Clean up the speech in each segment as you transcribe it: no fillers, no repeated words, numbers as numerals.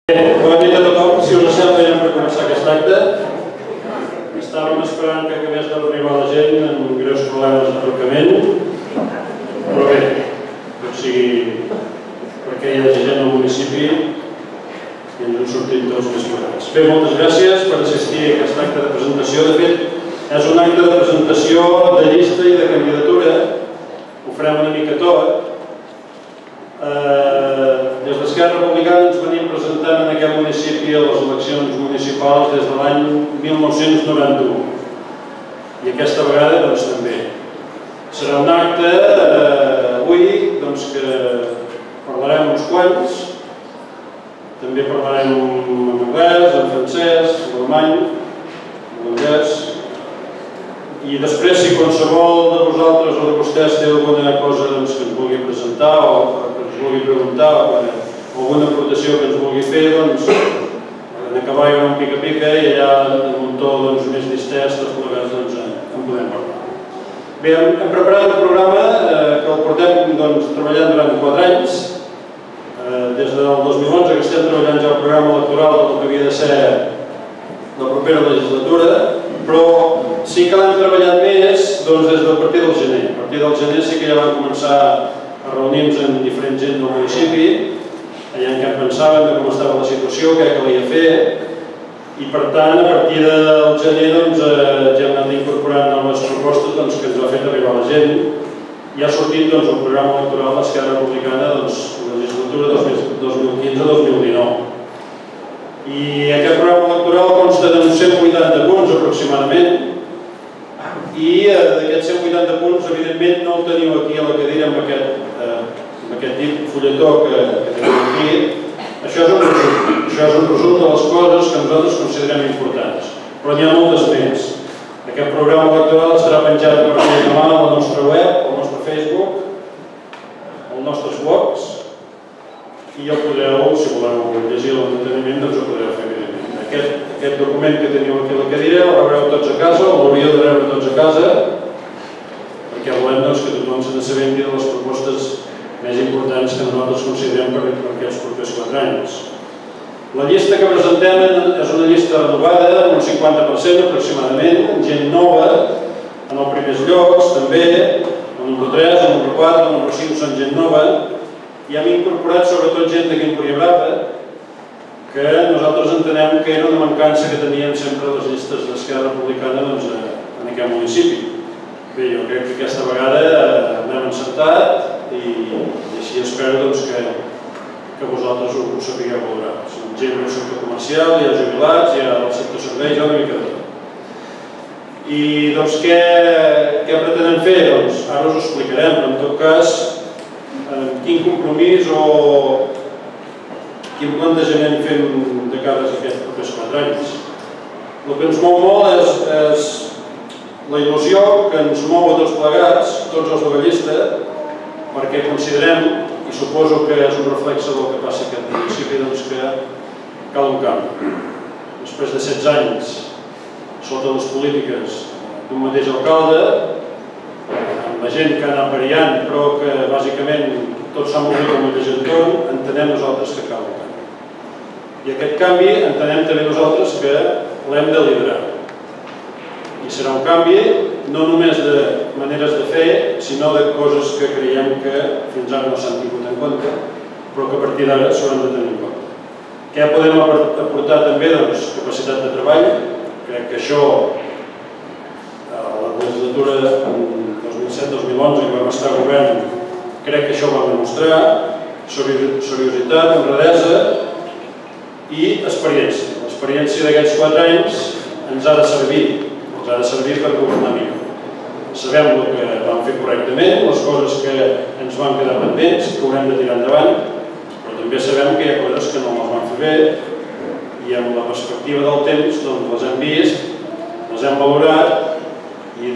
Bona nit a tothom. Si us sembla, ja per començar aquest acte. Estàvem esperant que acabés d'arribar la gent amb greus problemes d'aparcament, però bé, tot sigui perquè hi hagi gent al municipi i ens han sortit tots més plegats. Bé, moltes gràcies per assistir a aquest acte de presentació. De fet, és un acte de presentació de llista i de candidatura. Ho farem una mica tot. Des d'Esquerra Republicana ens venim presentant en aquest municipi a les eleccions municipals des de l'any 1991 i aquesta vegada doncs també. Serà un acte avui que parlarem uns quants, també parlarem en anglès, en francès, en alemany, en holandès, i després si qualsevol de vosaltres o de vostès té alguna cosa que ens vulgui presentar o que ens vulgui preguntar o alguna aportació que ens vulgui fer, doncs en acabar hi haurà un pica-pica i allà en un to més distès tots plegats en podem parlar. Bé, hem preparat un programa que el portem treballant durant 4 anys. Des del 2011 que estem treballant ja el programa electoral del que havia de ser la propera legislatura, però sí que l'hem treballat més des del partir del gener. A partir del gener sí que ja vam començar a reunir-nos amb diferent gent del municipi, allà en què pensaven de com estava la situació, què calia fer, i per tant, a partir del gener ja hem anat incorporant noves propostes que ens ha fet arribar la gent i ha sortit el programa electoral d'Esquerra Republicana de la legislatura 2015-2019. I aquest programa electoral consta d'uns 180 punts aproximadament i d'aquests 180 punts, evidentment, no el teniu aquí a la cadira amb aquest fulletó que teniu aquí. Això és un resum de les coses que nosaltres considerem importants, però n'hi ha moltes més. Aquest programa electoral estarà penjat per demà a la nostra web, al nostre Facebook, als nostres blogs, i el podreu, si voleu llegir l'enteniment, doncs ho podreu fer evidentment. Aquest document que teniu aquí a la cadira el rebreu tots a casa, o l'hauríeu de rebre tots a casa, perquè volem que tothom se n'assabenti de les propostes més importants que nosaltres considerem per aquests propers 4 anys. La llista que presentem és una llista renovada, un 50% aproximadament, gent nova, en els primers llocs també, el número 3, el número 4, el número 5 són gent nova, i hem incorporat sobretot gent d'aquí en Brava, que nosaltres entenem que era una mancança que tenien sempre les llistes d'Esquerra Republicana en aquest municipi. Bé, jo crec que aquesta vegada n'hem encertat i així espero que vosaltres ho sapigueu valorar. Som gent del sector comercial, hi ha jubilats, hi ha del sector serveis, hi ha una mica de tot. I què pretenem fer? Ara us ho explicarem, però en tot cas quin compromís o quin plantejament fem de cara a aquests propers 4 anys. El que ens mou molt és la il·lusió que ens mou a tots plegats, tots els de la llista, perquè considerem, i suposo que és un reflex del que passa a aquest municipi, que cal un canvi. Després de 16 anys sota les polítiques d'un mateix alcalde, amb la gent que ha anat variant, però que bàsicament tots s'han mogut al mateix entorn, entenem nosaltres que cal un canvi. I aquest canvi entenem també nosaltres que l'hem de liderar. I serà un canvi no només de maneres de fer, sinó de coses que creiem que fins ara no s'han tingut en compte, però que a partir d'ara s'hauran de tenir en compte. Què podem aportar també? Capacitat de treball. Crec que això, a la legislatura 2007-2011, que vam estar a govern, crec que això ho vam demostrar, seriositat, honradesa i experiència. L'experiència d'aquests 4 anys ens ha de servir per governar millor. Sabem el que vam fer correctament, les coses que ens van quedar pendents, que haurem de tirar endavant, però també sabem que hi ha coses que no les vam fer bé i amb la perspectiva del temps les hem vist, les hem valorat i hi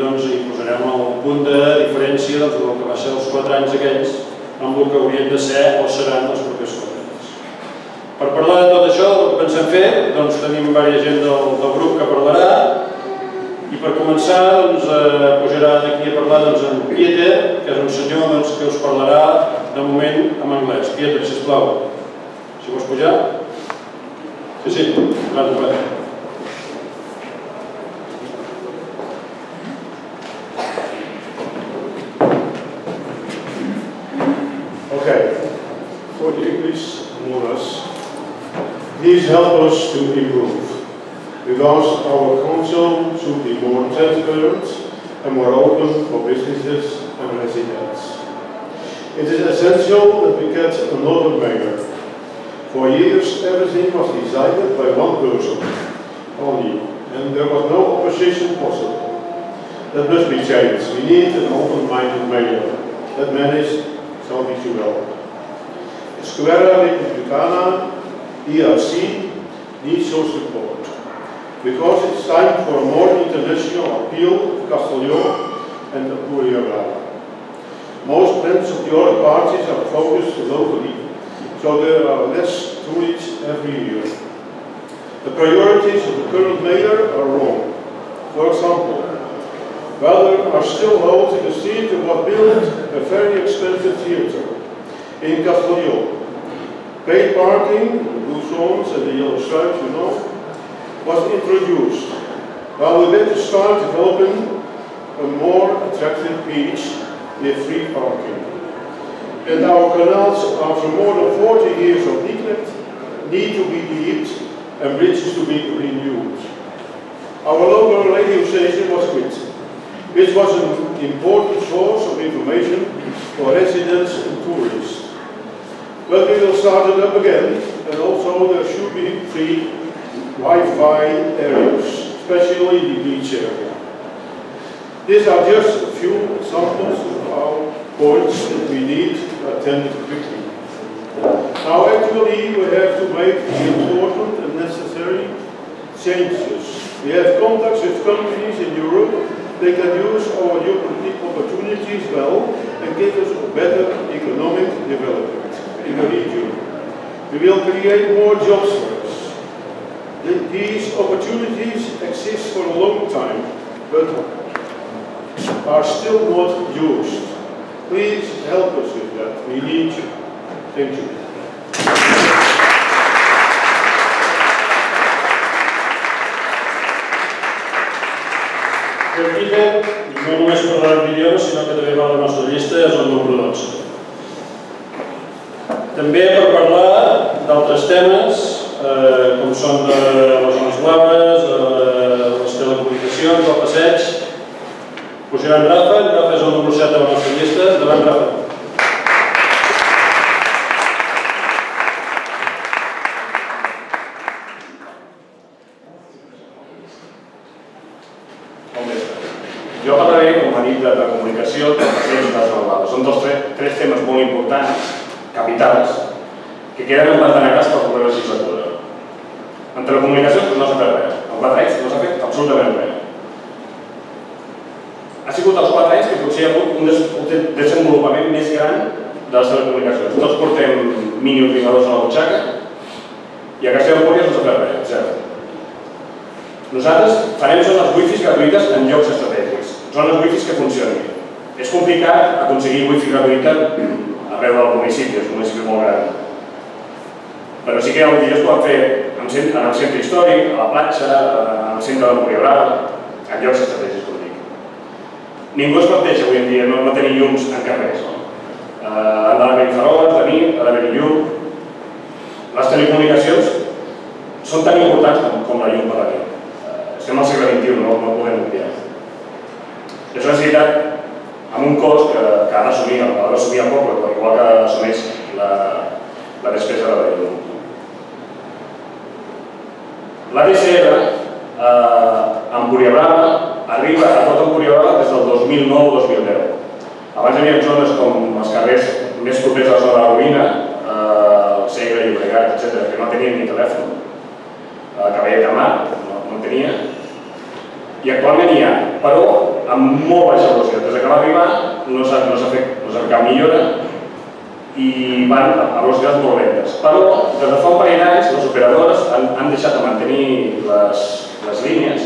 posarem el punt de diferència del que va ser els 4 anys aquells amb el que haurien de ser o seran els propers 4 anys. Per parlar de tot això, del que pensem fer, tenim diversa gent del grup que parlarà. I per començar, pujarà d'aquí a parlar en Pieter, que és un senyor que us parlarà de moment en anglès. Pieter, sisplau, si vols pujar. Sí, clar. Okay, for the English mothers, please help us to improve, because our council should be more transparent and more open for businesses and residents. It is essential that we get another mayor. For years, everything was decided by one person only, and there was no opposition possible. That must be changed. We need an open-minded mayor that manages Salvatore well. Square Republicana, ERC, needs your support, because it's time for a more international appeal of Castellón and Apuria. Most plans of the other parties are focused locally, so there are less tourists every year. The priorities of the current mayor are wrong. For example, while there are still holes in the street, there was built a very expensive theatre in Castellón. Paid parking, the blue zones and the yellow stripes, you know, was introduced. While we better start developing a more attractive beach with free parking. And our canals, after more than 40 years of neglect, need to be deepened and bridges to be renewed. Our local radio station was quit, which was an important source of information for residents and tourists. But we will start it up again, and also there should be free Wi-Fi areas, especially the beach area. These are just a few examples of our points that we need to attend quickly. Now actually we have to make the important and necessary changes. We have contacts with companies in Europe. They can use our opportunities well and give us a better economic development in the region. We will create more jobs for us. These opportunities exist for a long time, but are still not used. Please help us with that. We need you. Thank you. El Peter, no només parlarà d'idiomes, sinó que també va a la nostra llista, és el número 12. També per parlar d'altres temes, com són les zones blaves, les telecomunicacions, el passeig. Pujarà en Rafa és el número 7 de la nostra llista. Endavant, Rafa. Jo parlaré, com ha dit, de comunicació, de passeig i de zones blaves. Són tres temes molt importants, capitals, que queden en planta negres per la propera legislatura. En telecomunicacions no s'ha fet res. En 4 anys no s'ha fet absolutament res. Ha sigut els 4 anys que potser hi ha hagut un desenvolupament més gran de les telecomunicacions. Tots portem mini ordinadors a la butxaca i a Castella d'Empúries no s'ha fet res, zero. Nosaltres farem zones wifis gratuïtes en llocs estratègics, zones wifis que funcionin. És complicat aconseguir wifi gratuïta arreu del municipi, és un municipi molt gran. Però sí que potser es pot fer en el centre històric, a la platja, en el centre de Montbrió, en llocs estratègics, com dic. Ningú es planteja avui en dia no tenir llums en carrers. Han d'haver-hi faroles de nit, ha d'haver-hi llum. Les telecomunicacions són tan importants com la llum per la nit. Estem al segle XXI, no podem obviar. És una necessitat amb un cost que ha d'assumir el poble, igual que assumeix la despesa de la llum. L'ADSL a Empuriabrava arriba a tot Empuriabrava des del 2009-2010. Abans hi havia zones com els carrers més propers a la zona de la Rovina, el Segre, Llobregat, etc., que no tenien ni telèfon. Cavallet de Mar no en tenia. I actualment hi ha, però amb molt baixa velocitat. Des que va arribar no s'ha fet cap millora i van a velocitats molt lentes. Però des de fa un parell d'anys les operadores han deixat de mantenir les línies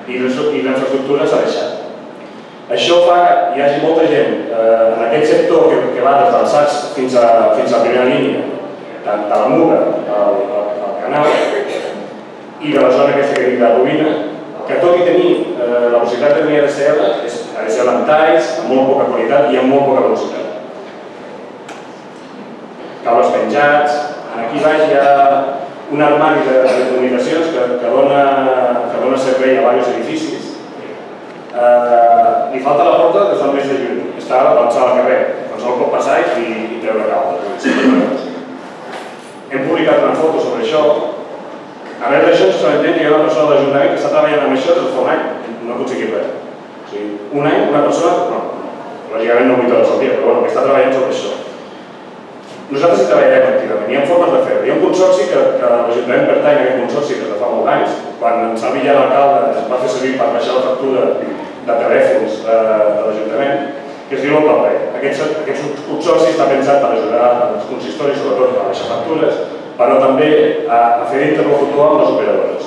i l'infraestructura s'ha deixat. Això fa que hi hagi molta gent en aquest sector que va des dels SATs fins a primera línia, tant a la Muga, al Canal i de la zona aquesta que dic de Rovira, que tot i tenir la possibilitat de tenir ADSL, és ADSL amb talls, amb molt poca qualitat i amb molt poca velocitat. Cables penjats, aquí baix hi ha un armari de comunicacions que dona servei a diversos edificis. Li falta la porta des del mes de juny, està a l'alçada del carrer, doncs no el pot passar i treure cables. Hem publicat una foto sobre això. A veure, d'això ens assabentem que hi ha una persona de l'Ajuntament que està treballant amb això des de fa un any, no ha aconseguit res. O sigui, un any, una persona, lògicament no 8 hores al dia, però bueno, que està treballant sobre això. Nosaltres hi treballem activament, hi ha formes de fer-ho. Hi ha un consorci que l'Ajuntament pertany a aquest consorci des de fa molts anys. Quan en Salvi ja l'alcalde es va fer servir per baixar la factura de telèfons de l'Ajuntament, que es diu l'Oplapay. Aquest consorci està pensat per ajudar els consistoris, sobretot a baixar factures, però també a fer d'interlocutor amb les operadores.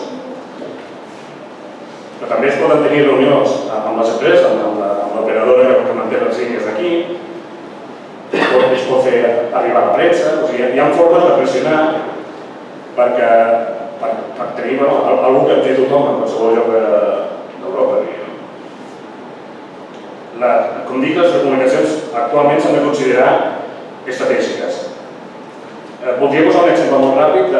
Però també es poden tenir reunions amb les empreses, amb l'operadora que manté les línies d'aquí, es pot fer arribar a la premsa, o sigui, hi ha formes de pressionar per tenir algú que en té tothom en qualsevol lloc d'Europa. Com dic, les comunicacions actualment s'han de considerar estratègiques. Voldria posar un exemple molt ràpid.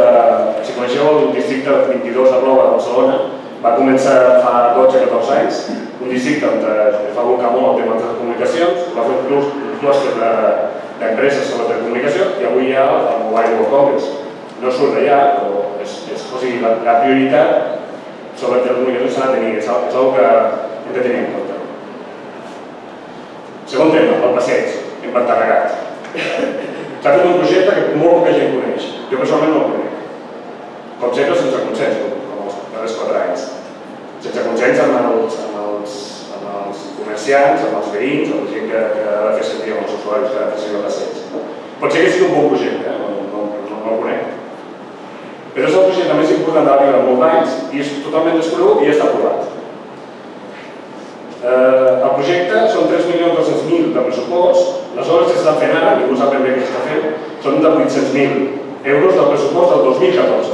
Si coneixeu el districte 22 de Blova de Barcelona, va començar fa 12-14 anys, un districte on es va abocar molt el tema de les comunicacions, va fer un clúster d'empreses sobre telecomunicació i avui hi ha el Mobile World Congress. No surt d'allà, però la prioritat sobre telecomunicacions s'ha de tenir, és una cosa que hem de tenir en compte. Segon tema, el passeig, en Pantarregat. S'ha fet un projecte que molt poca gent coneix. Jo personalment no el conec. Com sempre, sense consens, com els darrers 4 anys. Sense consens amb els comerciants, amb els veïns, amb la gent que ha de fer servir, amb els usuaris que ha de fer servir el passeig. Pot ser que sigui un bon projecte, no el conec. Però és el projecte més important de la Vila de molts anys i és totalment desconegut i ja està aprovat. El projecte són 3.200.000 de pressupost, les obres que s'estan fent ara, ningú sap ben bé què s'està fent, són de 800.000 euros del pressupost del 2014.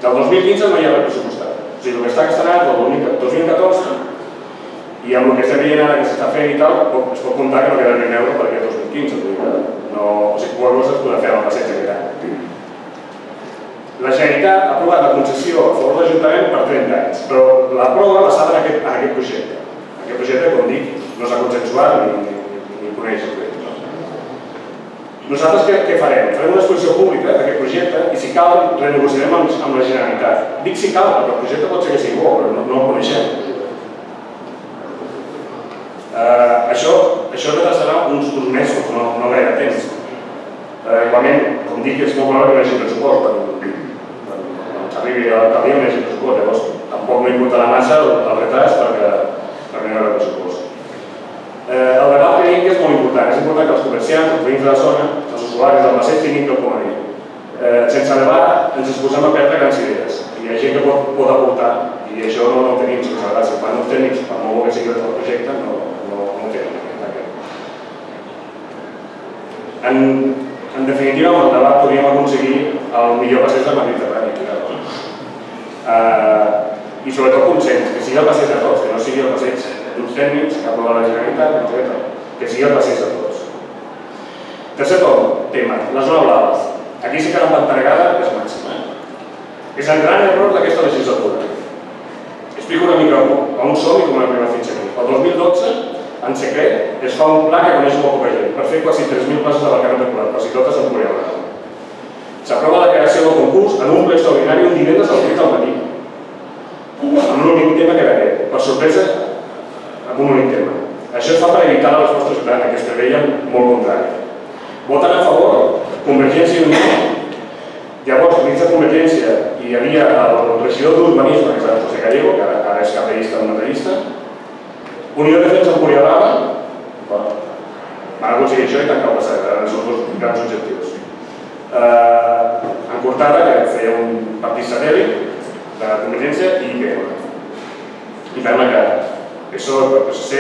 Del 2015 no hi ha res pressupostat. O sigui, el que està gastant ara del 2014 i amb el que estem veient ara que s'està fent i tal, es pot comptar que no queda ni un euro per aquest 2015. O sigui, qualsevol cosa es podrà fer amb el passeig aquest any. La Generalitat ha aprovat la concessió a favor de l'Ajuntament per 30 anys, però la prova basada en aquest projecte. Aquest projecte, com dic, no s'ha consensuat ni coneix el projecte. Nosaltres què farem? Farem una exposició pública d'aquest projecte i si cal renegociarem amb la Generalitat. Dic si cal perquè el projecte pot ser que sigui bo, però no el coneixem. Això retrasarà uns mesos, no gaire temps. Igualment, com dic, és molt probable que no hi hagi pressupost. Quan s'arribi a l'alcaldia no hi hagi pressupost, llavors tampoc no importarà massa el retard perquè no hi haurà pressupost. El debat creiem que és molt important. És important que els comerciants, els veïns de la zona, els usuaris del passeig tinguin quelcom a dir. Sense debat ens exposem a perdre grans idees. Hi ha gent que pot aportar i això no ho tenim sense debat. Si fan uns tècnics, per molt que sigui el projecte, no ho tenen. En definitiva, amb el debat podríem aconseguir el millor passeig del Mediterrani. I sobretot consens, que sigui el passeig de tots, que no sigui el passeig d'uns tècnics que aprova la Generalitat, que sigui el passeig de tots. Tercer tema, la zona blava. Aquí sí que la Pantarregada és màxima. És el gran error d'aquesta legislatura. Explico una mica on som i com hem arribat fins aquí. El 2012, en secret, es fa un pla que coneix molt poca gent, per fer quasi 3.000 places d'aparcament temporal, quasi totes en Corea. S'aprova la creació del concurs en un ple extraordinari un divendres al 8 del matí, amb l'únic tema que era aquest, per sorpresa, amb un únic tema. Això es fa per evitar la resposta ciutadana, que es preveien molt contrari. Voten a favor Convergència i Unió. Llavors, dins de Convergència hi havia el regidor d'Urbanisme, que és el José Gallego, que ara és capellista o metallista, Unió de Defensa en Curialava, van aconseguir això i tancar el passat, eren els dos grans objectius. En Cortada, que feia un partit satèl·lit de Convergència i IPM. I fem la cara. PSOE, PSC...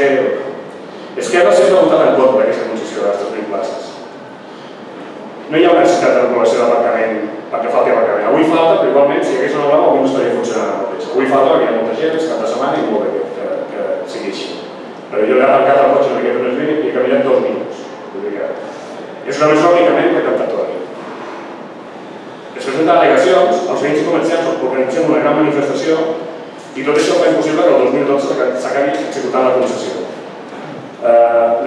Esquerra sempre ha votat en contra d'aquesta concessió de les 3.000 places. No hi ha una necessitat de regulació d'aparcament perquè falti aparcament. Avui Avui falta, però igualment, si hi hagués una grava, avui no estaria funcionant el mateix. Avui falta perquè hi ha molta gent, és cap de setmana i molt bé que sigui així. Però jo l'he aparcat el cotxe en aquest moment i he caminat 2 minuts. Vull dir que és una mesura únicament recaptatòria. Es presenten al·legacions, els veïns i comerciants organitzen una gran manifestació i tot això fa impossible que el 2012 s'acabi executant la concessió.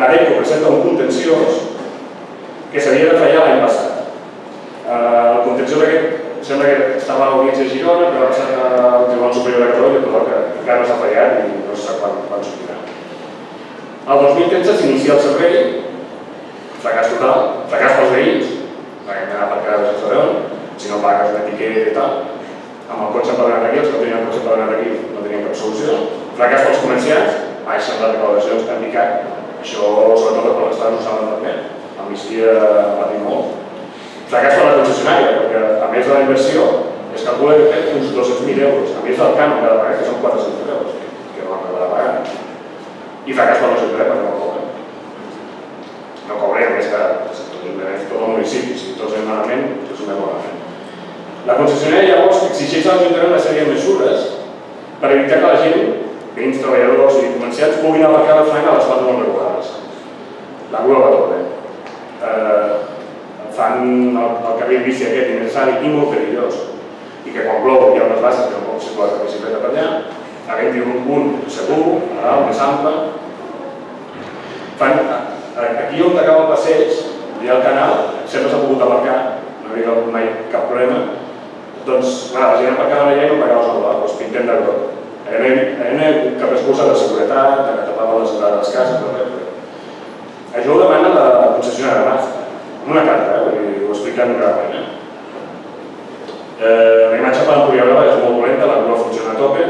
L'ARECO presenta un contenciós que s'havia de fallar l'any passat. El contenciós aquest sembla que estava a l'Audiència de Girona, però va passar al Tribunal Superior de Catalunya, però que encara no s'ha fallat i no se sap quan sortirà. El 2013 s'inicia el servei, fracàs total, fracàs pels veïns, perquè hem d'anar a aparcar sense veure, si no pagues una etiqueta i tal, amb el cotxe empadronat aquí, els que no tenien el cotxe empadronat aquí no tenien cap solució. Fracàs pels comerciants, baixen les recaudacions que han picat, això sobretot per les estades ho saben també, Amnistia ha dit molt. Fracàs per la concessionària, perquè a més de la inversió es calcula que té uns 200.000 euros, a més del cànon que ha de pagar, que són 400 euros, que no han de pagar. I fracàs per l'Ajuntament, perquè no cobren. No cobren, més que tot el municipi, si tots anem malament, és un malament. La concessionària llavors exigeix a l'Ajuntament una sèrie de mesures per evitar que la gent, veïns, treballadors i comerciants, puguin aparcar la franca a les parts no regulades. La grua va tot bé. Fan el carril bici aquest innecessari i molt perillós i que quan plou hi ha unes bases que no pot circular la bicicleta per allà, havent-hi un punt segur, a dalt, més ample. Aquí on acaba el passeig, hi ha el canal, sempre s'ha pogut aparcar, no hi ha hagut mai cap problema, doncs la gent aparcava allà i no pagava el solar, doncs pintem de groc. No hi ha cap excusa de seguretat, de que tapaven les entrades de les cases, no res. Això ho demana la concessionària Mazda, amb una carta, ho expliquen clarament. La imatge per l'Empuriabrava és molt dolenta, la grua funciona a tope,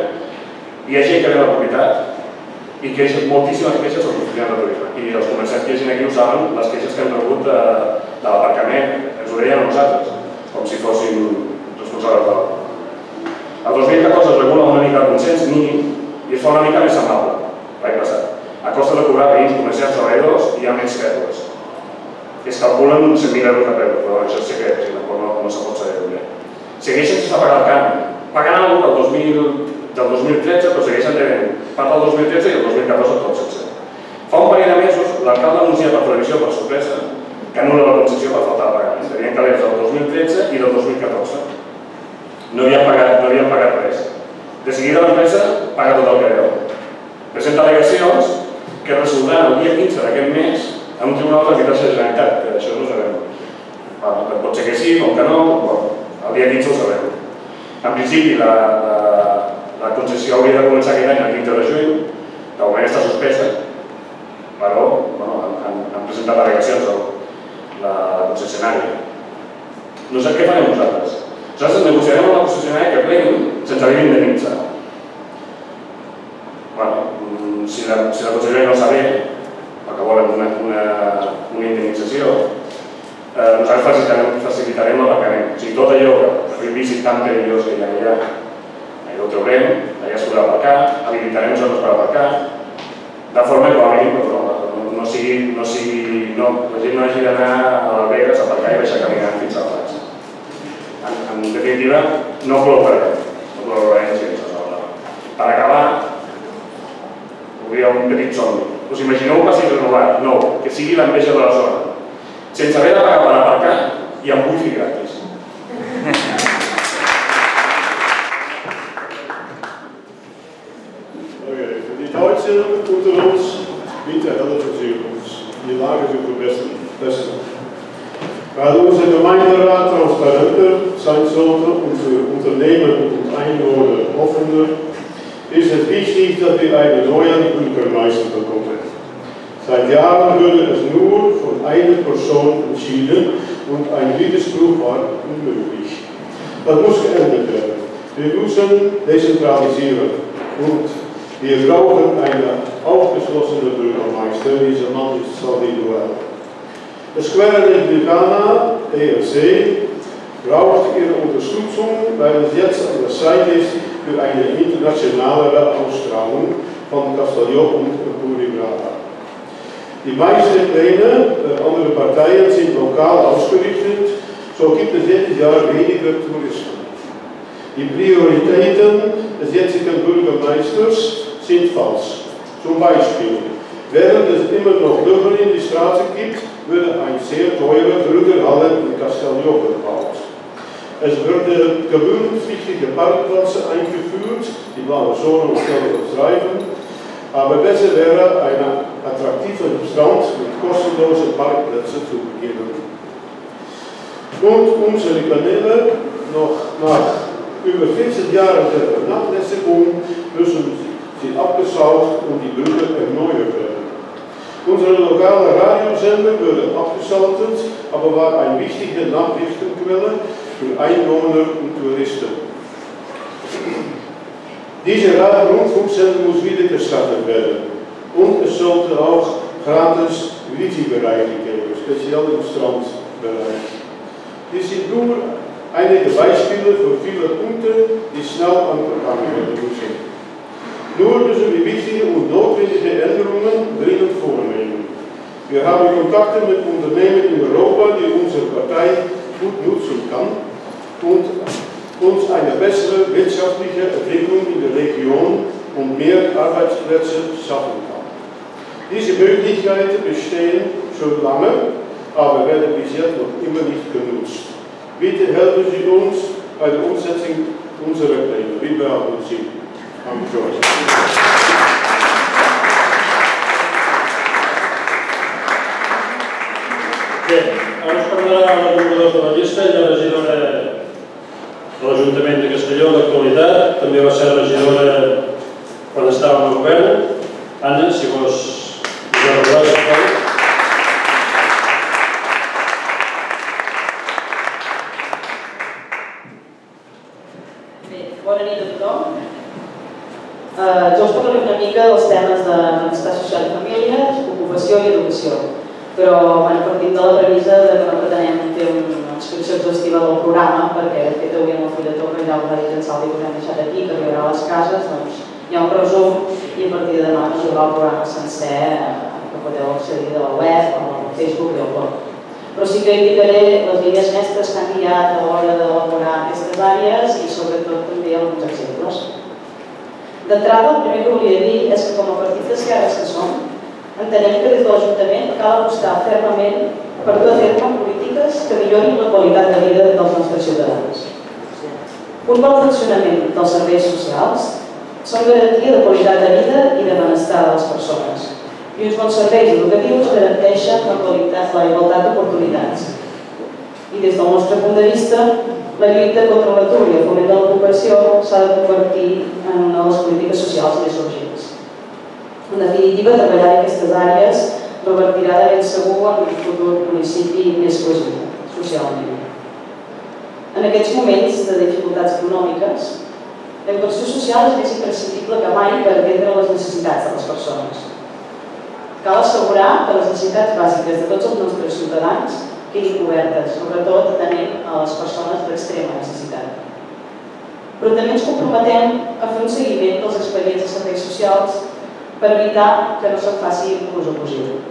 hi ha gent que ve a la propietat i moltíssimes queixes sobre l'oficina de turisme. I els comerciants que hi ha gent aquí ho saben, les queixes que han rebut de l'aparcament, ens ho deien a nosaltres, com si fóssim responsables de l'altre. El 2014 es regula una mica el consens mínim i es fa una mica més amable, l'any passat. A costa de cobrar veïns, comerciants, treballadors, hi ha menys pèrdues. Es calculen uns 100.000 euros de pèrdua, però això sé que no se pot saber bé. Segueixen sense pagar el cànon. Pagant alguna cosa del 2013, però segueixen devent part del 2013 i el 2014 tot sencer. Fa un parell de mesos, l'alcalde anuncia per televisió, per sorpresa, que anul·la la concessió per falta de pagament. Tenien calés del 2013 i del 2014. No havien pagat res. De seguida l'empresa paga tot el que deu. Presenta al·legacions que resoldran el dia 15 d'aquest mes en un tribunal d'arbitratge de Generalitat, que això no ho sabem. Pot ser que sí, com que no, el dia 15 ho sabem. En principi, la concessió hauria de començar aquest any, el 15 de juny, de moment està suspesa, però han presentat al·legacions a la concessionària. No sé què farem nosaltres. Nosaltres negociarem amb la concessionària que plegui sense haver d'indemnitzar. Si la concessionària no sap bé, perquè volen una indemnització, nosaltres facilitarem l'aparcament. O sigui, tot allò que el bici tan perillós que hi ha allà, allà ho traurem, allà es podrà aparcar, habilitarem zones per aparcar, de forma que la gent no hagi d'anar a l'Albegres a aparcar i baixar caminant fins a la platja. En definitiva, no col·laborarem gens. Per acabar, un petit somni. Us imagineu un passeig renovat, nou, que sigui l'enveja de la zona, sense haver de pagar per aparcar i amb wifi gratis. Die Deutschen unter uns, bitte helfen Sie uns, die Lage zu verbessern. Weil unser Gemeinderat transparenter sein sollte und für Unternehmer und Einwohner offener, ist es wichtig, dass wir einen neuen Bürgermeister bekommen. Seit Jahren wurde es nur von einer Person entschieden und ein Widerspruch war unmöglich. Das muss geändert werden. Wir müssen dezentralisieren und wir brauchen einen aufgeschlossenen Bürgermeister. Dieser Mann ist individuell. Das Square Republicana, ERC, braucht Ihre Unterstützung, weil es jetzt an der Zeit ist für eine internationale Ausstrahlung von Castelló und Empuriabrava. Die meisten Pläne der anderen Parteien sind lokal ausgerichtet, so gibt es jedes Jahr weniger Touristen. Die Prioritäten des jetzigen Bürgermeisters sind falsch. Zum Beispiel, während es immer noch Löcher in die Straße gibt, würde ein sehr teurer Bürgerhalle in Castello gebaut. Es würden gebührenpflichtige Parkplätze eingeführt, die blaue Zone und Streifen, aber besser wäre ein attraktiver Strand mit kostenlosen Parkplätzen zu beginnen. Und unsere Kanäle, noch nach über 40 Jahren der Vernachlässigung, müssen sie abgesaugt und die Bürger erneuert werden. Unsere lokale Radiosender wurde abgeschaltet, aber war eine wichtige Nachrichtenquelle für Einwohner und Touristen. Diese Rundfunksender muss wieder gestartet werden. Und es sollte auch gratis Wifi-Bereiche geben, speziell im Strandbereich. Dies sind nur einige Beispiele für viele Punkte, die schnell angegangen werden müssen. Nur müssen wir wichtige und notwendige Änderungen dringend vornehmen. Wir haben Kontakte mit Unternehmen in Europa, die unsere Partei gut nutzen kann und uns eine bessere wirtschaftliche Entwicklung in der Region und mehr Arbeitsplätze schaffen kann. Diese Möglichkeiten bestehen schon lange, aber werden bis jetzt noch immer nicht genutzt. Bitte helfen Sie uns bei der Umsetzung unserer Pläne. Wir brauchen Sie. Danke. Bé, ara us parlarà el número 2 de la llista, la regidora de l'Ajuntament de Castelló en l'actualitat, també va ser regidora quan estava al govern. Anna, si vols recordar, sisplau. Bona nit a tothom. Jo us parlaré una mica dels temes de benestar social i família, ocupació i educació. Però partim de la premissa que no pretenem fer una explicació exhaustiva del programa, perquè de fet avui en el fulletó que ja us ha dit en Salvi que us hem deixat aquí, que arribarà a les cases, doncs hi ha un resum i a partir de demà us arribarà el programa sencer que podeu accedir de la web, al Facebook i al blog. Però sí que indicaré les línies mestres que han guiat a l'hora d'elaborar aquestes àrees i sobretot també alguns exemples. D'entrada, el primer que volia dir és que com a partit d'esquerres que som, entenem que des de l'Ajuntament cal apostar fermament per dur a terme polítiques que millorin la qualitat de vida dels nostres ciutadans. Un bon funcionament dels serveis socials són garantia de qualitat de vida i de benestar de les persones. I uns bons serveis educatius garanteixen la igualtat d'oportunitats. I des del nostre punt de vista, la lluita contra l'atur i el foment de l'ocupació s'ha de convertir en una de les polítiques socials més urgents. En definitiva, treballar en aquestes àrees revertirà de ben segur en un futur municipi més cohesió, socialment. En aquests moments de dificultats econòmiques, la inversió social és més imprescindible que mai per atendre les necessitats de les persones. Cal assegurar que les necessitats bàsiques de tots els nostres ciutadans quedin cobertes, sobretot atenent a les persones d'extrema necessitat. Però també ens comprometem a fer un seguiment dels expedients de serveis socials per evitar que no se'n faci ús abusiu.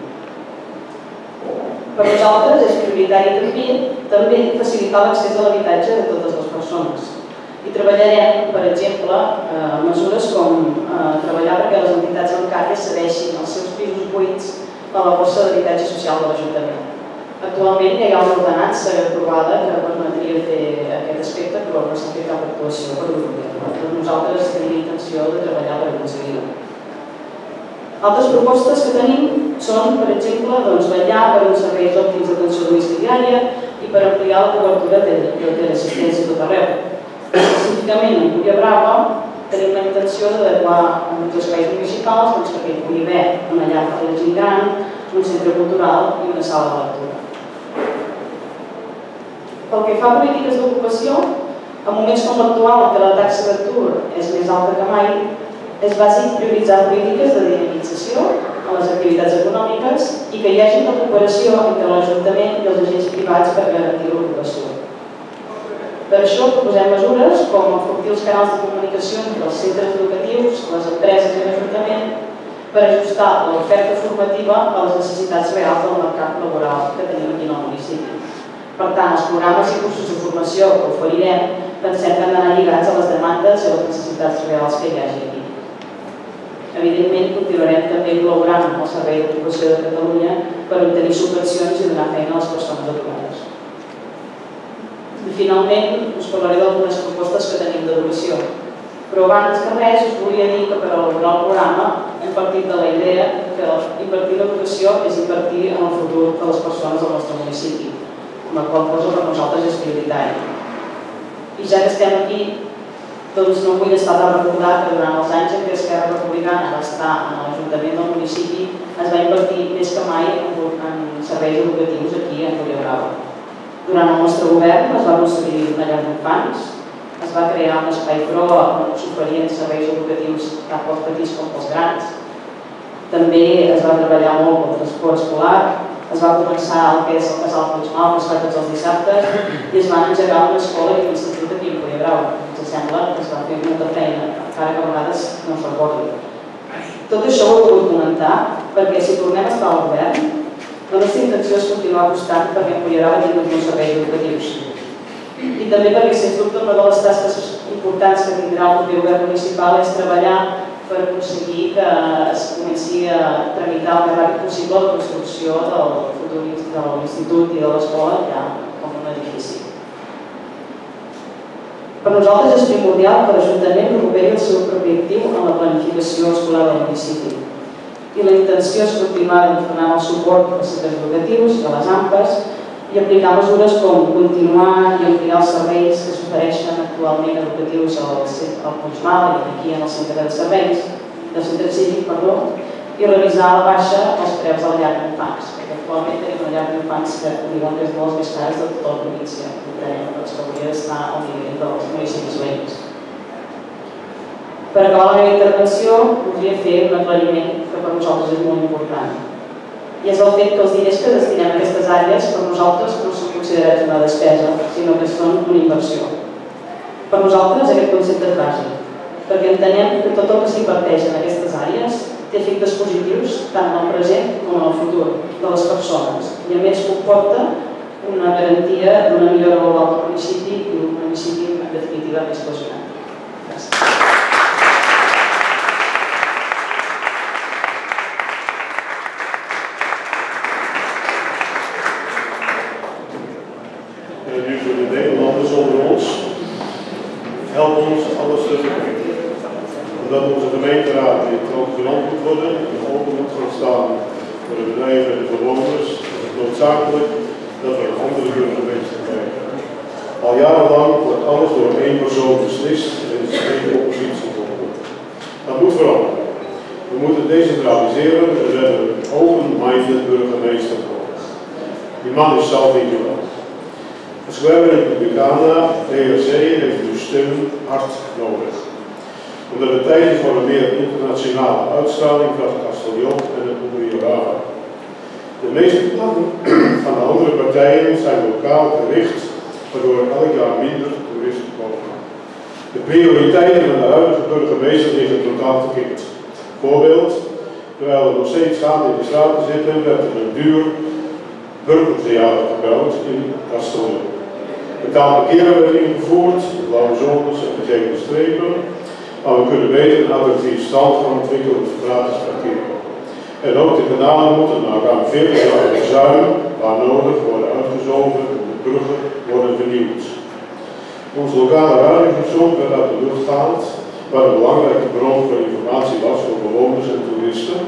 Per nosaltres és prioritari també facilitar l'accés a l'habitatge de totes les persones. I treballarem, per exemple, mesures com treballar perquè les entitats bancàries cedeixin els seus pisos buits a la borsa d'habitatge social de l'Ajuntament. Actualment ja hi ha una ordenança aprovada que permetria fer aquest aspecte, però no s'ha fet cap actuació per dur-ho. Nosaltres tenim intenció de treballar per aconseguir-ho. Altres propostes que tenim són, per exemple, vetllar per uns serveis òptims d'atenció domiciliària i per ampliar la cobertura de teleassistència a tot arreu. Específicament en Cúria Brava tenim la intenció d'adequar uns espais municipals perquè hi pugui haver una llar per la gent gran, un centre cultural i una sala de lectura. Pel que fa a polítiques d'ocupació, en moments com l'actual en què la taxa d'atur és més alta que mai, és bàsic prioritzar polítiques de dinamització a les activitats econòmiques i que hi hagi una cooperació entre l'Ajuntament i els agents privats per garantir l'ocupació. Per això proposem mesures com enfortir els canals de comunicació entre els centres educatius, les empreses i l'Ajuntament per ajustar l'oferta formativa a les necessitats reals del mercat laboral que tenim aquí en el municipi. Per tant, els programes i cursos de formació que oferirem pensem que han d'anar lligats a les demandes i a les necessitats reals que hi hagi aquí. Evidentment, continuarem també col·laborant amb el Servei d'Ocupació de Catalunya per obtenir subvencions i donar feina a les persones aturades. I finalment, us parlaré d'algunes propostes que tenim d'educació. Però abans que res, us volia dir que per elaborar el programa hem partit de la idea que invertir en educació és invertir en el futur de les persones del nostre municipi, la qual cosa per nosaltres és prioritari. I ja que estem aquí, doncs no vull estar de recordar que durant els anys en què Esquerra Republicana va estar en l'Ajuntament del municipi es va invertir més que mai en serveis educatius aquí a Viladrau. Durant el nostre govern es va construir una llar d'infants, es va crear un espai pro on s'oferien serveis educatius tant pels petits com pels grans. També es va treballar molt pel transport escolar, es va començar el que és el Casal Puigmal, que es fa tots els dissabtes, i es van engegar una escola i un institut aquí a Viladrau. Ens sembla que es va fer molta feina, encara que a vegades no es recordi. Tot això ho he pogut comentar perquè si tornem a estar al govern, la nostra intenció és continuar apostant perquè en Viladrau tingui uns serveis educatius. I també perquè, sens dubte, una de les tasques importants que tindrà el proper govern municipal és treballar per aconseguir que es comenci a tramitar el més ràpid possible la construcció del futur de l'institut i de l'escola ja com un edifici. Per nosaltres és primordial que l'Ajuntament recuperi el seu propi actiu en la planificació escolar del municipi. I la intenció és continuar donant el suport als centres educatius i a les AMPAs i aplicar mesures com continuar i ampliar els serveis que s'ofereixen actualment educatius al Puigmal i aquí en el centre de serveis, del centre cívic, i revisar a la baixa els preus de la llar d'infants, perquè actualment tenim una llar d'infants que diuen que és molt més cares de tota la província, i creiem que hauria d'estar al nivell dels municipis veïns. Per acabar la meva intervenció, voldria fer un aclariment que per nosaltres és molt important. I és el fet que els diners que destinem a aquestes àrees per nosaltres no són considerats una despesa, sinó que són una inversió. Per nosaltres aquest concepte és bàsic, perquè entenem que tot el que s'inverteix en aquestes àrees té efectes positius tant en el present com en el futur de les persones i a més comporta una garantia d'una millora global del municipi i d'un municipi en definitiva més cohesionat. Gràcies. Nu voor de Nederlanders onder ons, help ons alles te vergeten. Omdat onze gemeenteraad weer transparant moet worden en open moet gaan staan voor de bedrijven en de bewoners, is het noodzakelijk dat we een andere burgemeester krijgen. Al jarenlang wordt alles door één persoon beslist en is er geen oppositie voor. Dat moet veranderen. We moeten decentraliseren en we hebben een open-minded burgemeester nodig. Die man is zelf niet zo. De Esquerra Republicana, DRC, heeft uw steun hard nodig. Omdat het tijd is voor een meer internationale uitstraling van Castellón en het Viladrau. De meeste plannen van de andere partijen zijn lokaal gericht, waardoor elk jaar minder toeristen komen. De prioriteiten van de huidige burgemeester liggen totaal verkeerd. Voorbeeld, terwijl er nog steeds gaten in de straten zitten, werd er een duur burgertheater gebouwd in Castellón. Betaalde keren werden ingevoerd, blauwe zones en vergeten strepen, maar we kunnen beter een attractief stand gaan ontwikkelen voor gratis parkeren. En ook de kanalen moeten na ruim 40 jaar verzuim, waar nodig, worden uitgezogen en de bruggen worden vernieuwd. Ons lokale radiostation werd uit de lucht gehaald, waar een belangrijke bron voor informatie was voor bewoners en toeristen.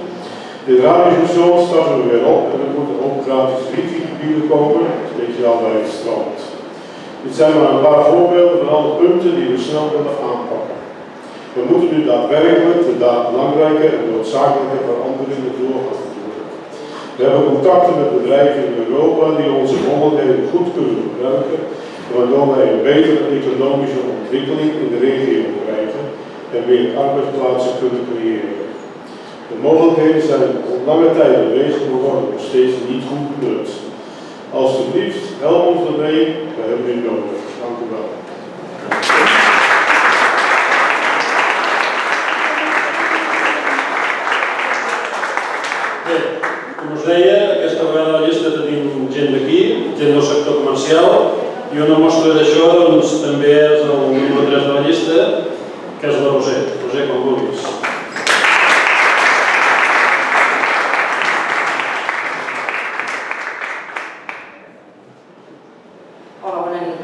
Dit radiostation starten we weer op en er moeten ook gratis wifi-gebieden komen, speciaal bij het strand. Dit zijn maar een paar voorbeelden van alle punten die we snel willen aanpakken. We moeten nu daadwerkelijk de belangrijke en noodzakelijke veranderingen doorgaan voeren. We hebben contacten met bedrijven in Europa die onze mogelijkheden goed kunnen gebruiken, waardoor wij een betere economische ontwikkeling in de regio krijgen en meer arbeidsplaatsen kunnen creëren. De mogelijkheden zijn op lange tijd aanwezig, maar worden nog steeds niet goed benut. Alsjeblieft, help ons ermee, we hebben u nodig. Dank u wel. Bé, com us deia, aquesta vegada a la llista tenim gent d'aquí, gent del sector comercial I una mostra d'això també és el número 3 de la llista, que és la Roser. Roser, com vulguis. Hola, bona nit.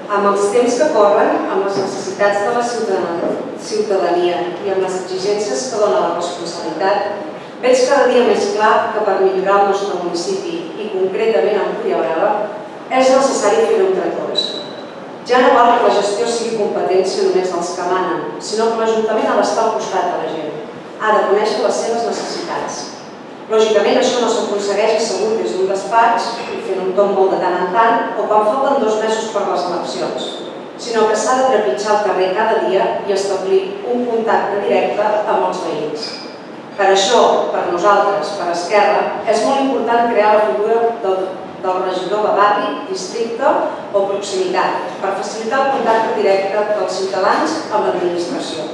Amb els temps que corren, amb les necessitats de la ciutadania i amb les exigències que dona la responsabilitat, veig cada dia més clar que per millorar el nostre municipi i concretament en Puiggròs és necessari fer-ho entre tots. Ja no val que la gestió sigui competència només dels que manen, sinó que l'Ajuntament ha d'estar al costat de la gent. Ha de conèixer les seves necessitats. Lògicament, això no s'aconsegueix assegut des d'un despatx i fent un tomb molt de tant en tant o quan falten 2 mesos per les eleccions, sinó que s'ha de trepitjar el carrer cada dia i establir un contacte directe amb els veïns. Per això, per nosaltres, per Esquerra, és molt important crear la figura del regidor de barri, districte o proximitat per facilitar el contacte directe dels ciutadans amb l'administració.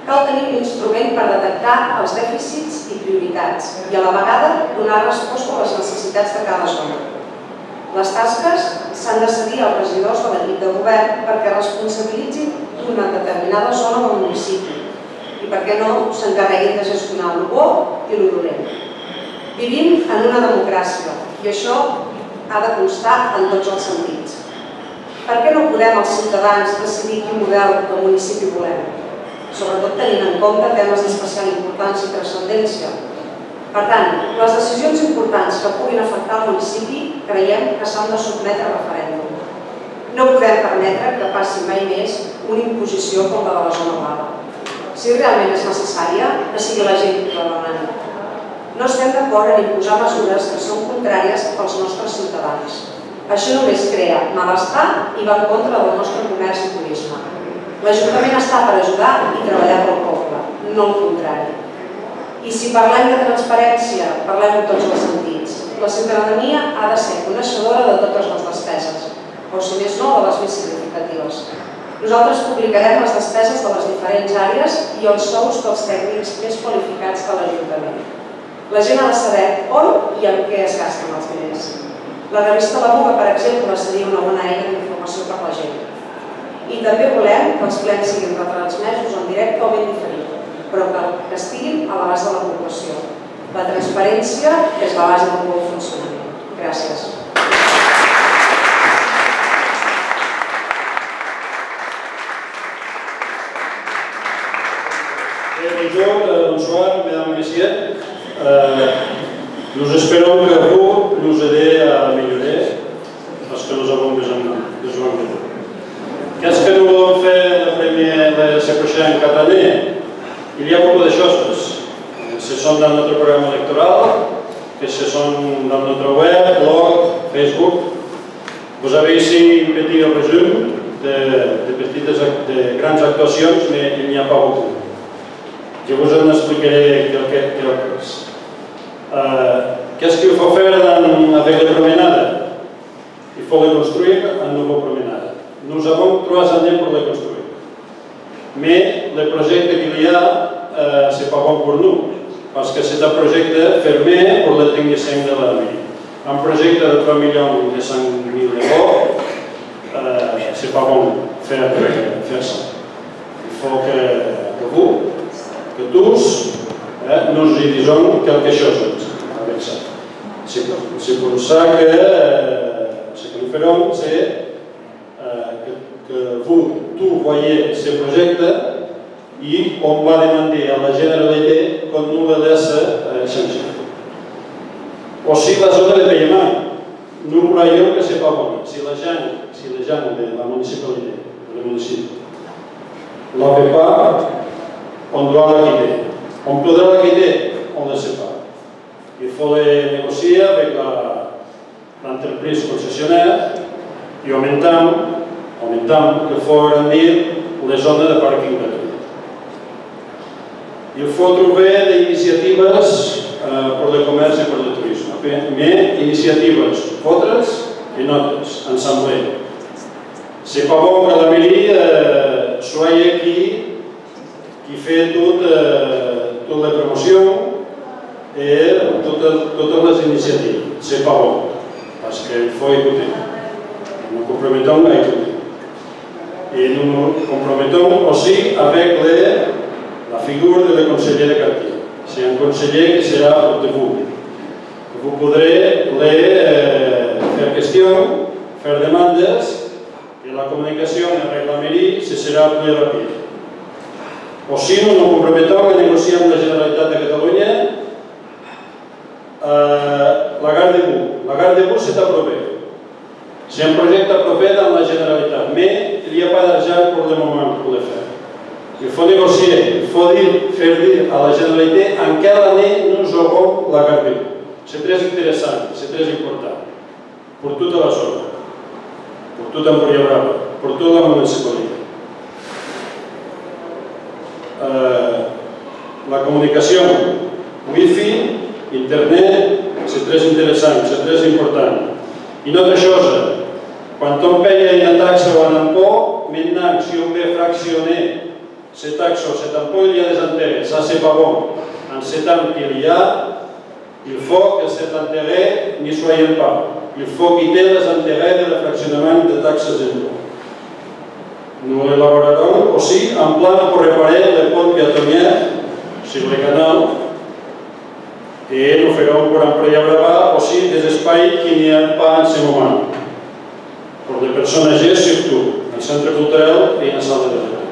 Cal tenir un instrument per detectar els dèficits i prioritats i a la vegada donar resposta a les necessitats de cada zona. Les tasques s'han de cedir als regidors de l'equip de govern perquè responsabilitzin d'una determinada zona del municipi i perquè no s'encarreguin de gestionar el bo i el dolent. Vivim en una democràcia i això ha de constar en tots els sentits. Per què no podem els ciutadans decidir quin model de municipi volem? Sobretot tenint en compte temes d'especial importància i transcendència. Per tant, les decisions importants que puguin afectar el municipi creiem que s'han de sotmetre a referèndum. No podem permetre que passi mai més una imposició com la de la zona blava. Si realment és necessària, que sigui la gent qui la demani. No estem d'acord en imposar mesures que són contràries als nostres ciutadans. Això només crea malestar i va en contra del nostre comerç i turisme. L'Ajuntament està per ajudar i treballar pel poble, no el contrari. I si parlem de transparència, parlem en tots els sentits. La ciutadania ha de ser coneixedora de totes les despeses, o si més no, de les més significatives. Nosaltres publicarem les despeses de les diferents àrees i els sous dels tècnics més qualificats de l'Ajuntament. La gent ha de saber on i en què es gasten els diners. La revista La Muga, per exemple, seria una bona eina d'informació per a la gent. I també volem que els plens siguin retransmesos en directe o ben diferit, però que estiguin a l'abast de la població. La transparència és la base del bon funcionament. Gràcies. Bonjour, bonsoir, mesdames et messieurs. Nous espérons que vous nous aidez à améliorer parce que nous avons besoin de vous. Qu'est-ce que nous allons faire ces prochaines 4 années? Il y a beaucoup de choses. Ce sont dans notre programme électoral, que ce sont dans notre web, blog, Facebook. Vous avez ici un petit résumé de grandes actuations, mais il n'y a pas beaucoup. Je vous en expliquerai quelques. Qu'est-ce qu'il faut faire avec les promenades? Il faut reconstruire un nouveau promenade. Nous avons 3 années pour le construire. Mais le projet qu'il y a, ce n'est pas bon pour nous, parce que c'est un projet fermé pour les techniciens de la mairie. Un projet de 3 200 000 euros, ce n'est pas bon faire ça. Il faut que vous, que tous, nous y disons quelque chose avec ça. C'est pour ça que ce que nous ferons, c'est que vous tous voyez ce projet et on va demander à la Généralité qu'on nous le laisse changer. Aussi la zone de paiement, nous croyons que ce n'est pas bon. Si les gens de la municipalité, le municipio, ne l'avaient pas, on doit la quitter. On podrà la quitter, on ne sait pas. Il faut les négocier avec l'entreprise concessionnaire et en même temps, il faut agrandir les zones de parking gratuit. Il faut trouver des initiatives pour le commerce et pour le tourisme, mais initiatives votre et notre, ensemble. C'est pas bon que la mairie soit qui fait toutes les promotions et toutes les initiatives. C'est pas bon, parce qu'il faut écouter. Nous compromettons avec lui. Et nous nous compromettons aussi avec la figure de le conseiller de quartier. C'est un conseiller qui sera près de vous. Vous pourrez faire questions, faire demandes, et la communication avec la mairie sera plus rapide. Aussi, nous nous compromettons à négocier amb la Generalitat de Catalunya la gare de Bou. La gare de Bou s'est aprovée. C'est un projet approuvé dans la Généralité, mais il n'y a pas d'argent pour le moment pour le faire. Il faut négocier, il faut faire dire à la Généralité en quelle année nous aurons la gare de Bou. C'est très intéressant, c'est très important pour toute la zone, pour tout Empuriabrava, pour toute la municipalité. La communication, Wi-Fi, Internet, c'est très intéressant, c'est très important. Une autre chose, quand on paye une taxe ou un impôt, maintenant, si on veut fractionner ces taxes ou cet impôt, il y a des intérêts. Ça, c'est pas bon. En ce temps qu'il y a, il faut que cet intérêt n'y soit pas. Il faut quitter les intérêts de fractionnement des taxes d'impôt. Nous élaborerons aussi un plan pour réparer les ponts piétonniers sur le canal et nous ferons pour Empuriabrava aussi des espaces qu'il n'y a pas en ce moment. Pour les personnes âgées surtout, en centre culturel et en salle de lecture.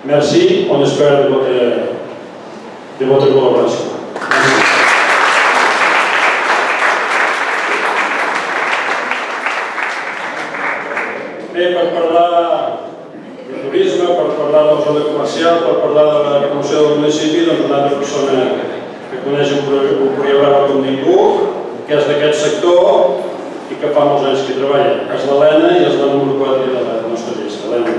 Merci, on espère de votre collaboration. Bé, per parlar de turisme, per parlar de la zona comercial, per parlar de la promoció del municipi, doncs una altra persona que coneix Empuriabrava com ningú, que és d'aquest sector i que fa molts anys que hi treballa. És l'Helena i és la número 4 de la nostra llista. Helena.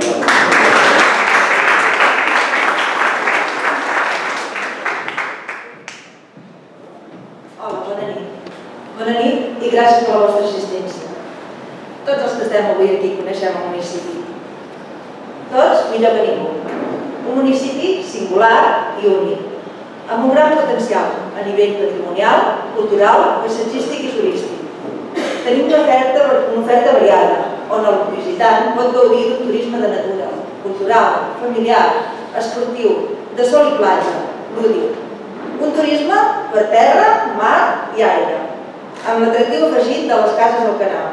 Hola, bona nit. Bona nit i gràcies per la vostra assistència. Tots els que estem avui aquí coneixem el municipi. Tots millor que ningú. Un municipi singular i únic, amb un gran potencial a nivell patrimonial, cultural, paisatgístic i turístic. Tenim una oferta variada, on el visitant pot gaudir d'un turisme de natura, cultural, familiar, esportiu, de sol i platja, lúdic. Un turisme per terra, mar i aire, amb l'atractiu afegit de les cases al canal.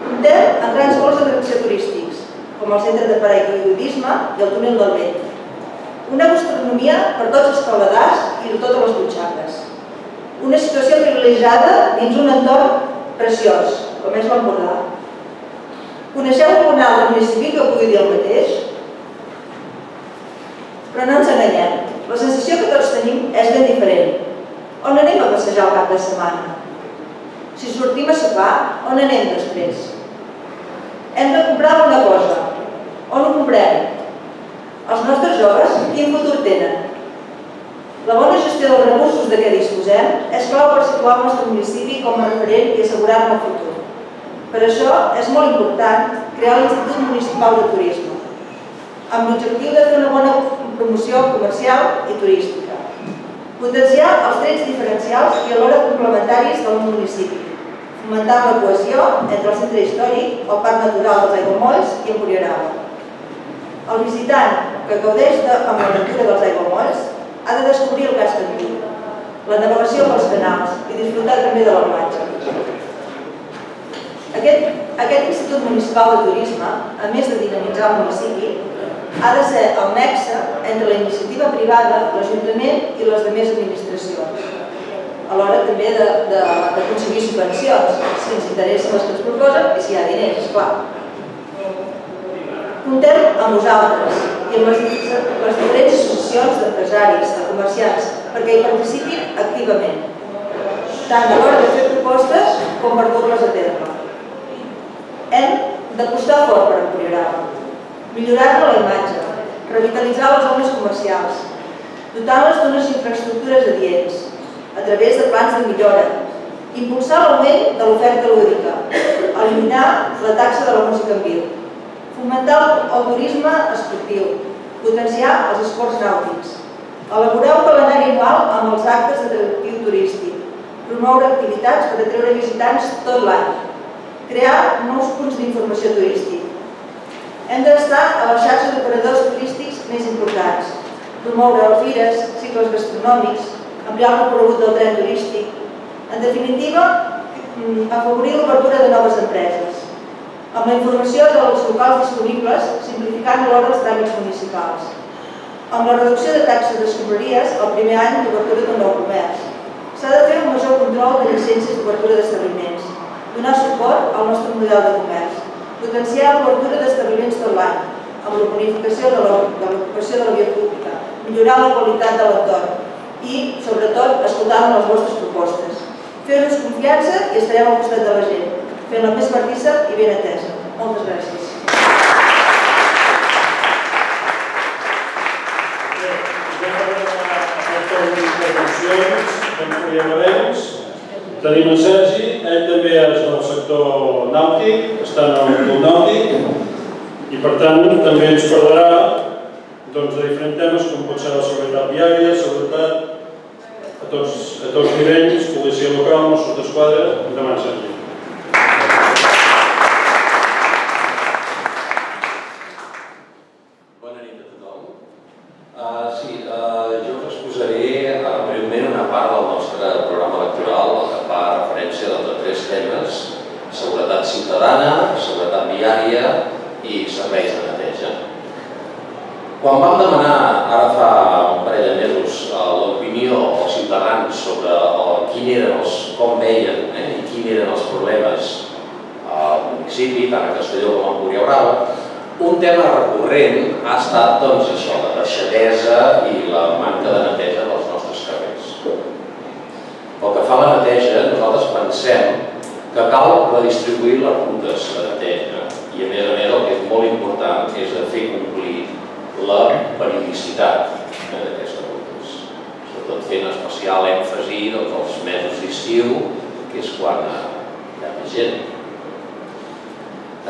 Comptem amb grans pols d'atracció turístics, com el centre de paracaigudisme i el túnel del vent. Una gastronomia per tots els paladars i de totes les butxaques. Una situació privilegiada dins un entorn preciós, com és l'Empordà. Coneixeu algun altre municipi que pugui dir el mateix? Però no ens enganyem, la sensació que tots tenim és ben diferent. On anem a passejar el cap de setmana? Si sortim a sopar, on anem després? Hem de comprar alguna cosa. On ho comprem? Els nostres joves, quin futur tenen? La bona gestió dels recursos de què disposem és clau per situar el nostre municipi com a referent i assegurar-ne el futur. Per això és molt important crear l'Institut Municipal de Turisme, amb l'objectiu de fer una bona promoció comercial i turística, potenciar els trets diferencials i alhora complementaris del municipi, fomentant la cohesió entre el centre històric, el Parc Natural dels Aiguamolls i Empuriabrava. El visitant que gaudeix amb la natura dels Aiguamolls ha de descobrir el gas canví, la navegació pels canals i disfrutar també de la platja. Aquest Institut Municipal de Turisme, a més de dinamitzar el municipi, ha de ser el nexe entre la iniciativa privada, l'Ajuntament i les demés administracions. Alhora també d'aconseguir subvencions, si ens interessen les que ens proposen i si hi ha diners, esclar. Comptem amb vosaltres i amb les diferents associacions d'empresaris, de comerciants, perquè hi participin activament, tant a l'hora de fer propostes com per dur-les a terme. Hem d'apostar fort per Empuriabrava, millorar-ne la imatge, revitalitzar les zones comercials, dotar-les d'unes infraestructures adients, a través de plans de millora, impulsar l'augment de l'oferta lúdica, eliminar la taxa de la música en viu, fomentar el turisme esportiu, potenciar els esports nàutics, elaborar un calendari anual amb els actes d'atractiu turístic, promoure activitats per atreure visitants tot l'any, Crear nous punts d'informació turístic. Hem d'estar a la xarxa d'operadors turístics més importants, promoure alfires, cicles gastronòmics, ampliar el recorregut del tren turístic. En definitiva, afavorir l'obertura de noves empreses. Amb la informació dels locals disponibles, simplificant alhora els tràmits municipals. Amb la reducció de taxes d'escombraries el primer any d'obertura d'un nou comerç. S'ha de fer un major control de llicències d'obertura d'establiments, donar suport al nostre model de comerç, potenciar l'obertura d'establiments tot l'any, amb la bonificació de l'ocupació de la via pública, millorar la qualitat de l'entorn i, sobretot, escoltar les vostres propostes. Fer-nos confiança i estarem al costat de la gent, fent-la més partissa i ben atesa. Moltes gràcies. Tenim en Sergi, ell també és del sector nàutic, està en el club nàutic i per tant també ens parlarà de diferents temes com pot ser la seguretat viària, seguretat a tots nivells, policia local, Mossos d'Esquadra. Endavant, Sergi. Bona nit a tothom. Sí, jo us exposaré breument una part del nostre programa electoral, el que fa referència a tres temes: seguretat ciutadana, seguretat viària i serveis de neteja. Quan vam demanar, ara fa un parell de mesos, l'opinió als ciutadans sobre com veien i quins eren els problemes al municipi, tant a Castelló com a Empúria Brava, un tema recurrent ha estat això, la deixadesa i la manca de neteja dels nostres carrers. Pel que fa a la neteja, nosaltres pensem que cal redistribuir les rutes de neteja i, a més, el que és molt important és fer complir la periodicitat d'aquestes rutes, sobretot fent especial èmfasi als mesos d'estiu, que és quan hi ha més gent.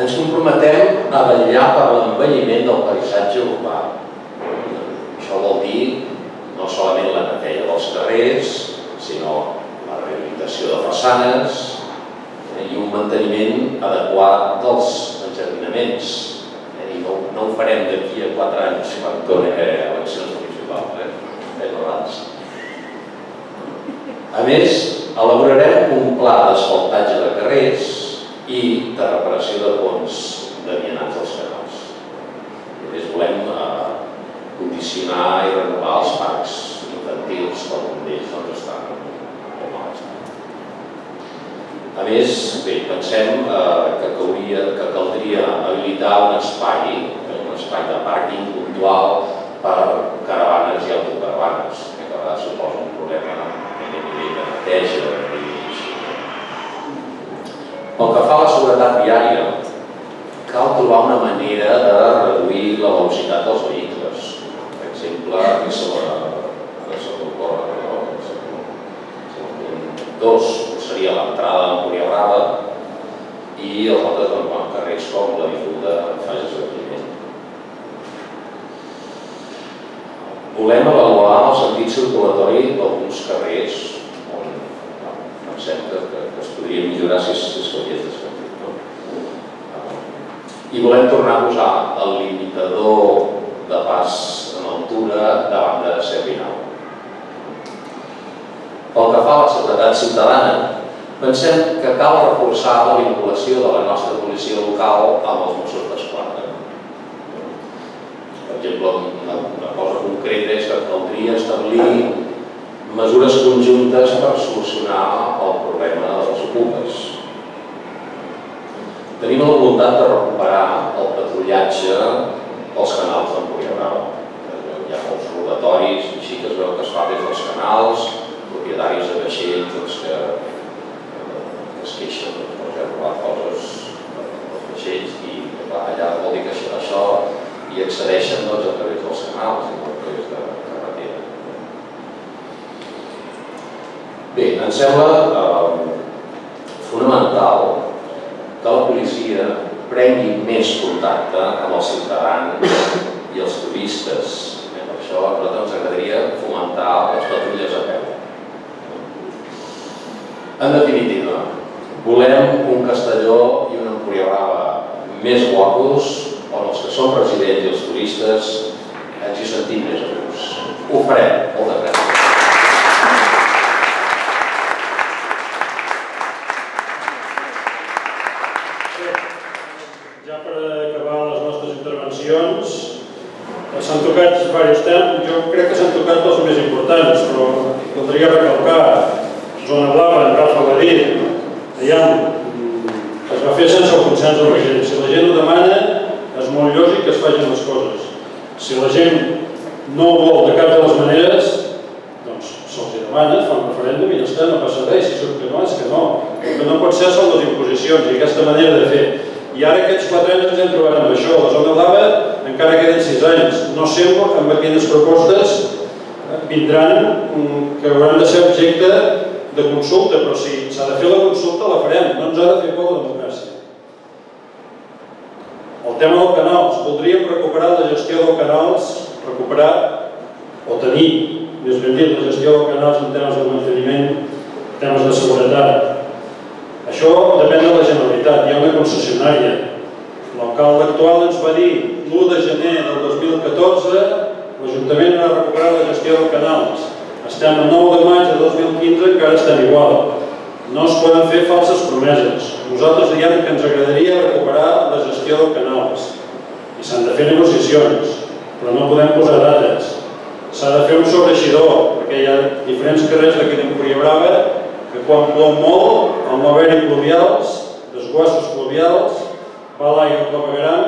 Ens comprometem a vetllar per l'envelliment del paisatge urbà. Això vol dir no solament la neteja dels carrers, sinó la rehabilitació de façanes i un manteniment adequat dels enjardinaments. I no ho farem d'aquí a 4 anys quan torni a eleccions municipals. A més, elaborarem un pla d'asfaltatge de carrers i de reparació de ponts de vianants dels canals. A més, volem condicionar i renovar els parcs infantils, que alguns d'ells estan en mal estat. A més, pensem que caldria habilitar un espai de pàrquing puntual per caravanes i autocaravanes, que a vegades suposa un problema a nivell de neteja. Pel que fa a la seguretat viària, cal trobar una manera de reduir la velocitat dels vehicles. Per exemple, a dos seria l'entrada d'Empúria Brava i els altres carrers com l'avinguda Fages de Climent. Volem avaluar el sentit circulatori d'alguns carrers on pensem que es podria millorar si es canviés de sentit. I volem tornar a posar el limitador de pas en altura davant de Servinau. Pel que fa a la seguretat ciutadana, pensem que cal reforçar la vinculació de la nostra policia local amb els Mossos d'Esquadra. Per exemple, una cosa concreta és que caldria establir mesures conjuntes per solucionar el problema de les ocupes. Tenim la voluntat de recuperar el patrullatge als canals d'Empúria Brava. Hi ha molts robatoris així que es veu que es fa des dels canals, propietaris de vaixells que es queixen per robar coses dels vaixells i allà vol dir que això hi accedeixen a través dels canals i no a través de carretera. Bé, em sembla fonamental que la policia prengui més contacte amb els ciutadans i els turistes. Per això a nosaltres ens agradaria fomentar les patrulles a peu. En definitiva, Volem un Castelló i un Empuriabrava més guapos, on els que són residents i els turistes ens hi sentim més a gust. Ho farem. Moltes gràcies. Ja per acabar les nostres intervencions, s'han tocat diversos temes, jo crec que s'han tocat els més importants, però caldria recalcar, Zona Blava, en Rafa ho ha dit, es va fer sense el consens de la gent. Si la gent ho demana, és molt lògic que es facin les coses. Si la gent no ho vol de cap de les maneres, doncs se'ls demana, fa un referèndum i ja està, no passa res. Si surt que no, és que no. El que no pot ser són les imposicions i aquesta manera de fer. I ara aquests 4 anys ens hem trobat amb això. La Zona Blava encara queden 6 anys. No sé amb quines propostes vindran que hauran de ser objecte de consulta, però si s'ha de fer la consulta la farem, no ens ha de fer por la democràcia. El tema dels canals. Voldríem recuperar la gestió dels canals, recuperar o tenir, més ben dit, la gestió dels canals en temes de manteniment, temes de seguretat. Això depèn de la Generalitat, hi ha una concessionària. L'alcalde actual ens va dir l'1 de gener del 2014 l'Ajuntament ha recuperat la gestió dels canals. Estem el 9 de maig de 2015, encara estem igual. No es poden fer falses promeses. Nosaltres diem que ens agradaria recuperar la gestió dels canals. I s'han de fer negociacions, però no podem posar dates. S'ha de fer un sobreeixidor, perquè hi ha diferents carrers d'aquí d'Empuriabrava que quan plou molt, al no haver-hi pluvials, desguassos pluvials, va l'aigua al clavegueram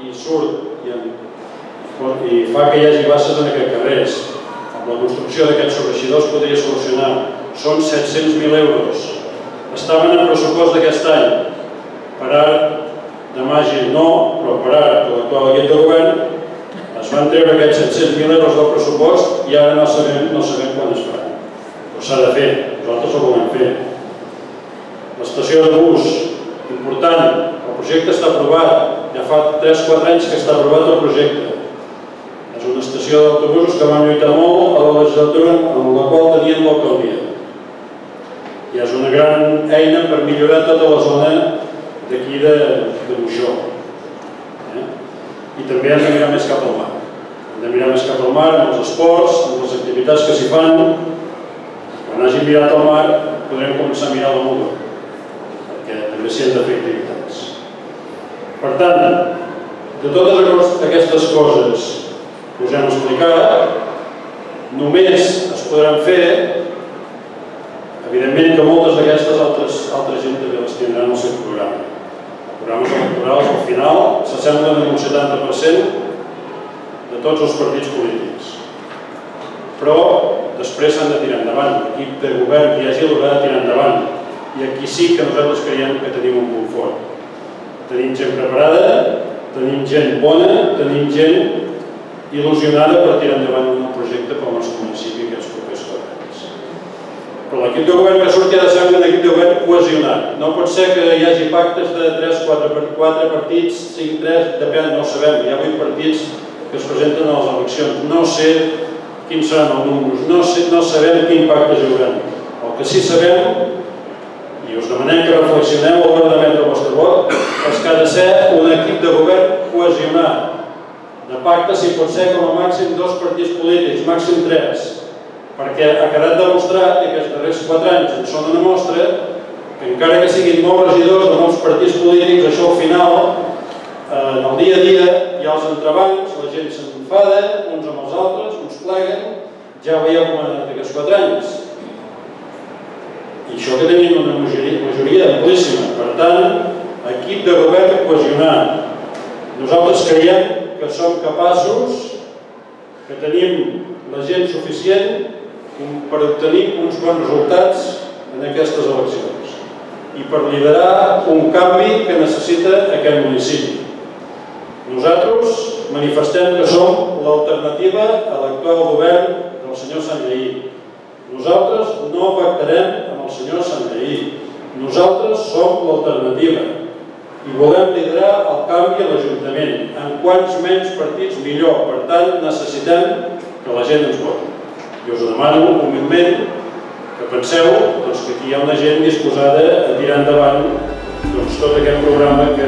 i surt i fa que hi hagi basses en aquests carrers. Amb la construcció d'aquests sobreeixidors podria solucionar. Són 700.000 euros. Estaven en pressupost d'aquest any. Per art de màgia no, però per art de l'actual equip de govern es van treure aquests 700.000 euros del pressupost i ara no sabem quan es faran. Però s'ha de fer, nosaltres ho volem fer. L'estació de bus, important, el projecte està aprovat, ja fa 3-4 anys que està aprovat el projecte. És una estació d'autobusos que vam lluitar molt a la legislatura en la qual teníem l'alcaldia. I és una gran eina per millorar tota la zona d'aquí de Moixó. I també hem de mirar més cap al mar. Hem de mirar més cap al mar, amb els esports, amb les activitats que s'hi fan. Quan hagi mirat al mar, podrem començar a mirar la muga, perquè també s'hi han de fer activitats. Per tant, de totes aquestes coses que us hem explicat, només es podran fer, evidentment que moltes d'aquestes altra gent també les tindran al seu programa. Els programes electorals, al final, s'assemblen en un 70% de tots els partits polítics. Però després s'han de tirar endavant. L'equip de govern que hi hagi l'haurà de tirar endavant. I aquí sí que nosaltres creiem que tenim un punt fort. Tenim gent preparada, tenim gent bona, tenim gent il·lusionada per tirar endavant un projecte pel nostre municipi aquests propers 4 anys. Però l'equip de govern que surti ha de ser un equip de govern cohesionat. No pot ser que hi hagi pactes de 4 partits, 5-3, depèn, no ho sabem. Hi ha 8 partits que es presenten a les eleccions. No sé quins seran els números, no sabem quin pactes hi haurà. El que sí sabem, i us demanem que reflexioneu a l'hora d'emetre el vostre vot, és que ha de ser un equip de govern cohesionat. De pacte, si pot ser, com a màxim 2 partits polítics, màxim 3, perquè ha quedat demostrat que aquests darrers 4 anys en són una mostra que encara que siguin nous regidors o nous partits polítics, això al final, en el dia a dia, hi ha els entrebancs, la gent s'enfada, uns amb els altres, uns pleguen, ja ho veieu com han anat aquests 4 anys. I això que tenim una majoria amplíssima. Per tant, equip de govern cohesionat. Nosaltres creiem que som capaços, que tenim la gent suficient per obtenir uns bons resultats en aquestes eleccions i per liderar un canvi que necessita aquest municipi. Nosaltres manifestem que som l'alternativa a l'actual govern del senyor Sanllehy. Nosaltres no pactarem amb el senyor Sanllehy. Nosaltres som l'alternativa i volem liderar el canvi a l'Ajuntament. En quants menys partits millor. Per tant, necessitem que la gent ens voti. I us demano humilment que penseu que aquí hi ha una gent disposada a tirar endavant tot aquest programa que